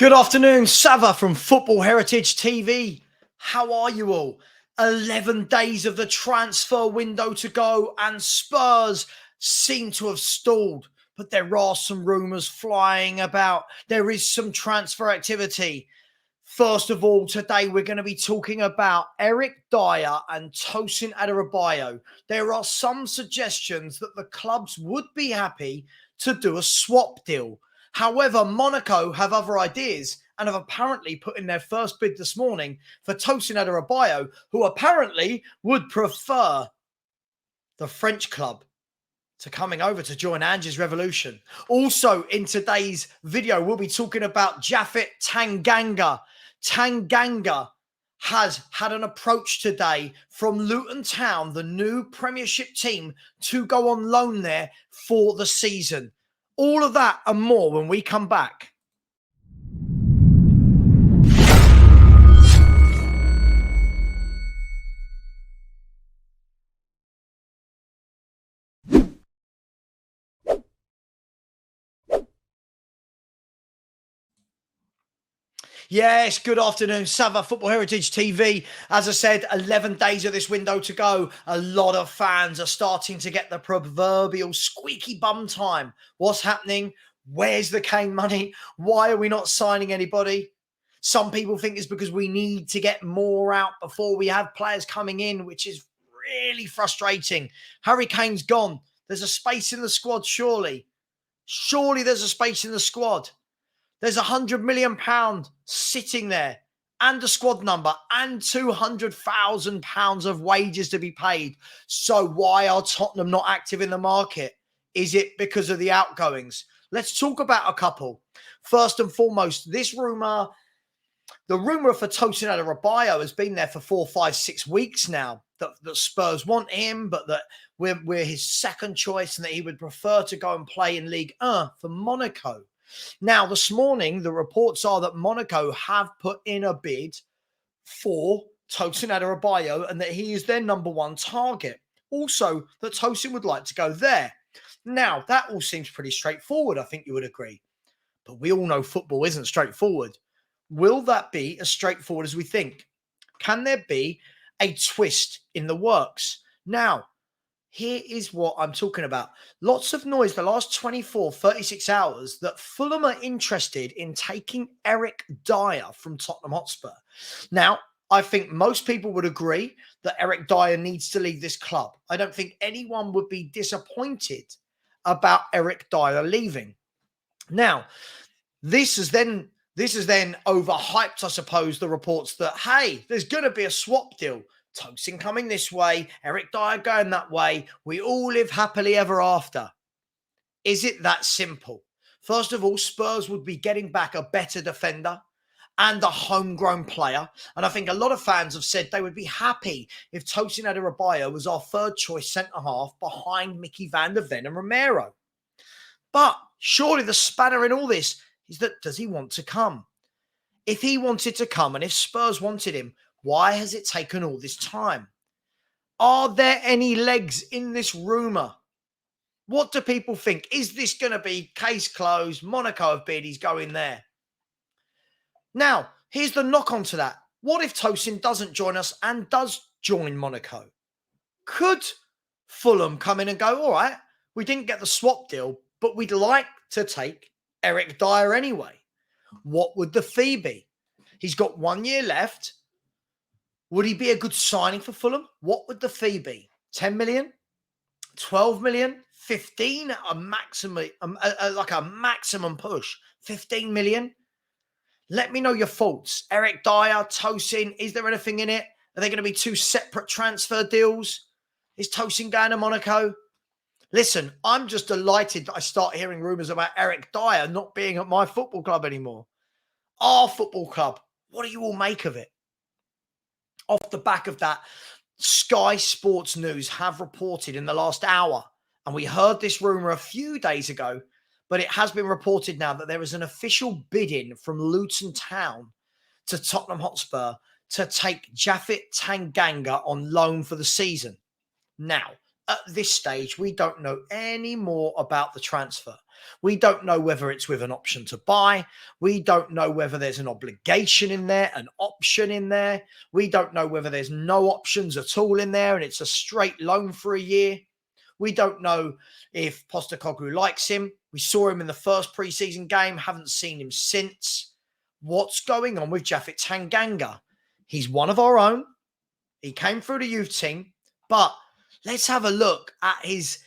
Good afternoon, Sava from Football Heritage TV. How are you all? 11 days of the transfer window to go, and Spurs seem to have stalled. But there are some rumours flying about. There is some transfer activity. First of all, today we're going to be talking about Eric Dier and Tosin Dier. There are some suggestions that the clubs would be happy to do a swap deal. However, Monaco have other ideas and have apparently put in their first bid this morning for Tosin Dier, who apparently would prefer the French club to coming over to join Angers Revolution. Also, in today's video, we'll be talking about Japhet Tanganga. Tanganga has had an approach today from Luton Town, the new Premiership team, to go on loan there for the season. All of that and more when we come back. Yes, good afternoon, Sava Football Heritage TV. As I said, 11 days of this window to go. A lot of fans are starting to get the proverbial squeaky bum time. What's happening? Where's the Kane money? Why are we not signing anybody? Some people think it's because we need to get more out before we have players coming in, which is really frustrating. Harry Kane's gone. There's a space in the squad, surely. Surely there's a space in the squad. There's £100 million sitting there and a squad number and £200,000 of wages to be paid. So why are Tottenham not active in the market? Is it because of the outgoings? Let's talk about a couple. First and foremost, the rumour for Tosin Dier has been there for 4, 5, 6 weeks now, that Spurs want him, but that we're his second choice and that he would prefer to go and play in Ligue 1 for Monaco. Now, this morning, the reports are that Monaco have put in a bid for Tosin Dier and that he is their number one target. Also, that Tosin would like to go there. Now, that all seems pretty straightforward, I think you would agree. But we all know football isn't straightforward. Will that be as straightforward as we think? Can there be a twist in the works? Now, here is what I'm talking about. Lots of noise the last 24, 36 hours that Fulham are interested in taking Eric Dier from Tottenham Hotspur. Now, I think most people would agree that Eric Dier needs to leave this club. I don't think anyone would be disappointed about Eric Dier leaving. Now, this is then overhyped, I suppose, the reports that, hey, there's going to be a swap deal. Tosin coming this way, Eric Dier going that way. We all live happily ever after. Is it that simple? First of all, Spurs would be getting back a better defender and a homegrown player. And I think a lot of fans have said they would be happy if Tosin Dier was our third choice centre-half behind Mickey van der Ven and Romero. But surely the spanner in all this is that, does he want to come? If he wanted to come and if Spurs wanted him, why has it taken all this time? Are there any legs in this rumour? What do people think? Is this going to be case closed? Monaco have bid, he's going there. Now, here's the knock on to that. What if Tosin doesn't join us and does join Monaco? Could Fulham come in and go, all right, we didn't get the swap deal, but we'd like to take Eric Dier anyway? What would the fee be? He's got 1 year left. Would he be a good signing for Fulham? What would the fee be? 10 million? 12 million? 15? A maximum push. 15 million? Let me know your thoughts. Eric Dier, Tosin, is there anything in it? Are they going to be two separate transfer deals? Is Tosin going to Monaco? Listen, I'm just delighted that I start hearing rumours about Eric Dier not being at my football club anymore. Our football club. What do you all make of it? Off the back of that, Sky Sports News have reported in the last hour, and we heard this rumour a few days ago, but it has been reported now that there is an official bidding from Luton Town to Tottenham Hotspur to take Japhet Tanganga on loan for the season. Now, at this stage, we don't know any more about the transfer. We don't know whether it's with an option to buy. We don't know whether there's an obligation in there, an option in there. We don't know whether there's no options at all in there and it's a straight loan for a year. We don't know if Postecoglou likes him. We saw him in the first preseason game, haven't seen him since. What's going on with Japhet Tanganga? He's one of our own. He came through the youth team, but let's have a look at his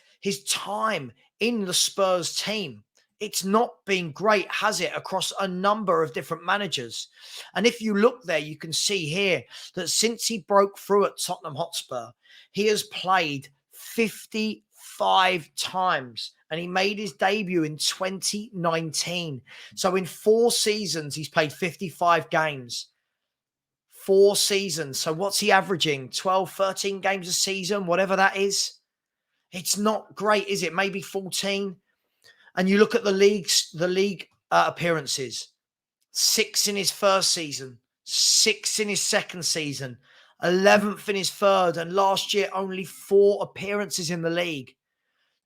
time in the Spurs team. It's not been great, has it, across a number of different managers? And if you look there, you can see here that since he broke through at Tottenham Hotspur, he has played 55 times and he made his debut in 2019. So in 4 seasons, he's played 55 games. 4 seasons. So what's he averaging? 12, 13 games a season, whatever that is. It's not great, is it? Maybe 14. And you look at the league appearances. 6 in his first season, 6 in his second season, 11th in his third, and last year only 4 appearances in the league,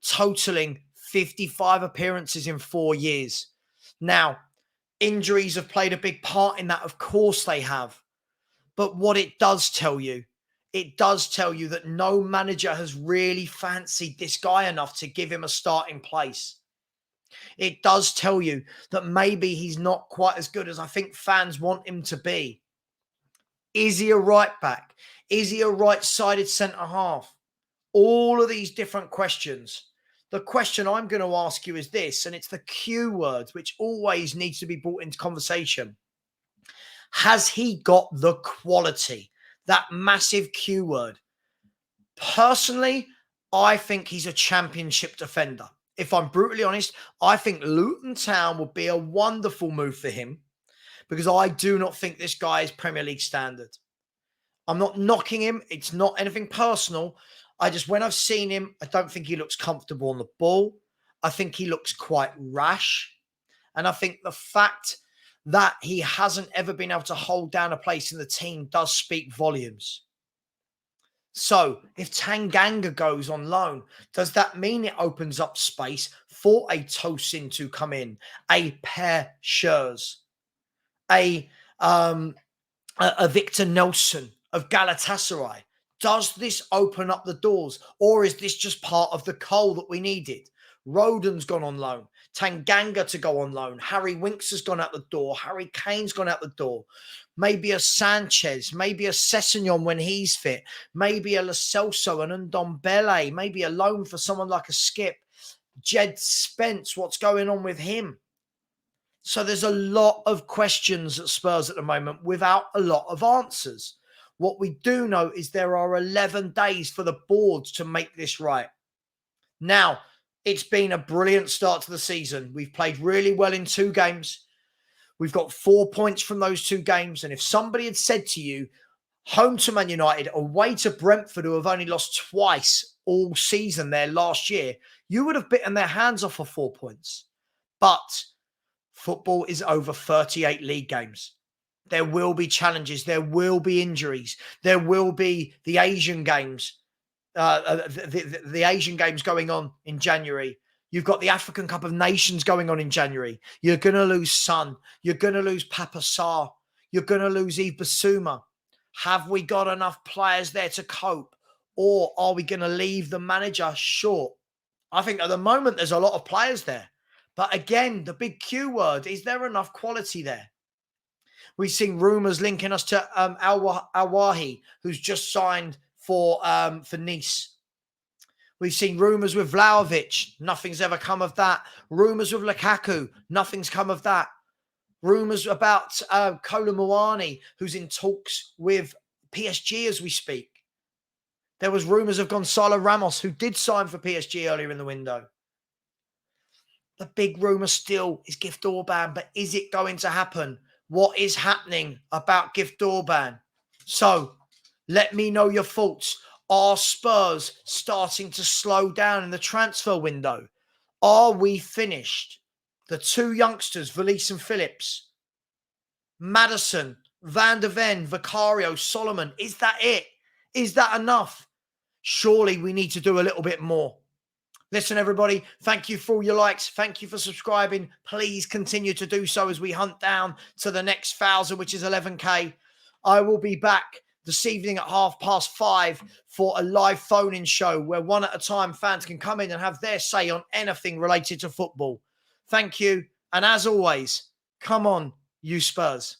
totaling 55 appearances in 4 years. Now, injuries have played a big part in that. Of course they have. But what it does tell you that no manager has really fancied this guy enough to give him a starting place. It does tell you that maybe he's not quite as good as I think fans want him to be. Is he a right back? Is he a right-sided centre-half? All of these different questions. The question I'm going to ask you is this, and it's the Q word, which always needs to be brought into conversation. Has he got the quality? That massive Q word. Personally, I think he's a championship defender. If I'm brutally honest, I think Luton Town would be a wonderful move for him because I do not think this guy is Premier League standard. I'm not knocking him. It's not anything personal. When I've seen him, I don't think he looks comfortable on the ball. I think he looks quite rash. And I think the fact that he hasn't ever been able to hold down a place in the team does speak volumes. So if Tanganga goes on loan, does that mean it opens up space for a Tosin to come in, a Per Schurz, a Victor Nelson of Galatasaray? Does this open up the doors, or is this just part of the coal that we needed? Rodon's gone on loan. Tanganga to go on loan. Harry Winks has gone out the door. Harry Kane's gone out the door. Maybe a Sanchez. Maybe a Sessegnon when he's fit. Maybe a Lo Celso and Ndombele. Maybe a loan for someone like a Skip. Jed Spence, what's going on with him? So there's a lot of questions at Spurs at the moment without a lot of answers. What we do know is there are 11 days for the boards to make this right. Now, it's been a brilliant start to the season. We've played really well in 2 games. We've got 4 points from those 2 games. And if somebody had said to you, home to Man United, away to Brentford, who have only lost twice all season there last year, you would have bitten their hands off for 4 points. But football is over 38 league games. There will be challenges. There will be injuries. There will be the Asian games. The Asian games going on in January. You've got the African Cup of Nations going on in January. You're going to lose Son. You're going to lose Papa Sarr. You're going to lose Yves Bissouma. Have we got enough players there to cope? Or are we going to leave the manager short? I think at the moment there's a lot of players there. But again, the big Q word, is there enough quality there? We've seen rumours linking us to Al-Wahi, who's just signed for Nice. We've seen rumours with Vlahovic. Nothing's ever come of that. Rumours with Lukaku. Nothing's come of that. Rumours about Kolo Muani, who's in talks with PSG as we speak. There was rumours of Gonzalo Ramos, who did sign for PSG earlier in the window. The big rumour still is Gift Orban, but is it going to happen? What is happening about Gift Orban? So, let me know your thoughts. Are Spurs starting to slow down in the transfer window? Are we finished? The 2 youngsters, Valise and Phillips, Maddison, Van der Ven, Vicario, Solomon. Is that it? Is that enough? Surely we need to do a little bit more. Listen, everybody, thank you for all your likes. Thank you for subscribing. Please continue to do so as we hunt down to the next 1,000, which is 11K. I will be back this evening at 5:30 for a live phone-in show where one at a time fans can come in and have their say on anything related to football. Thank you. And as always, come on, you Spurs.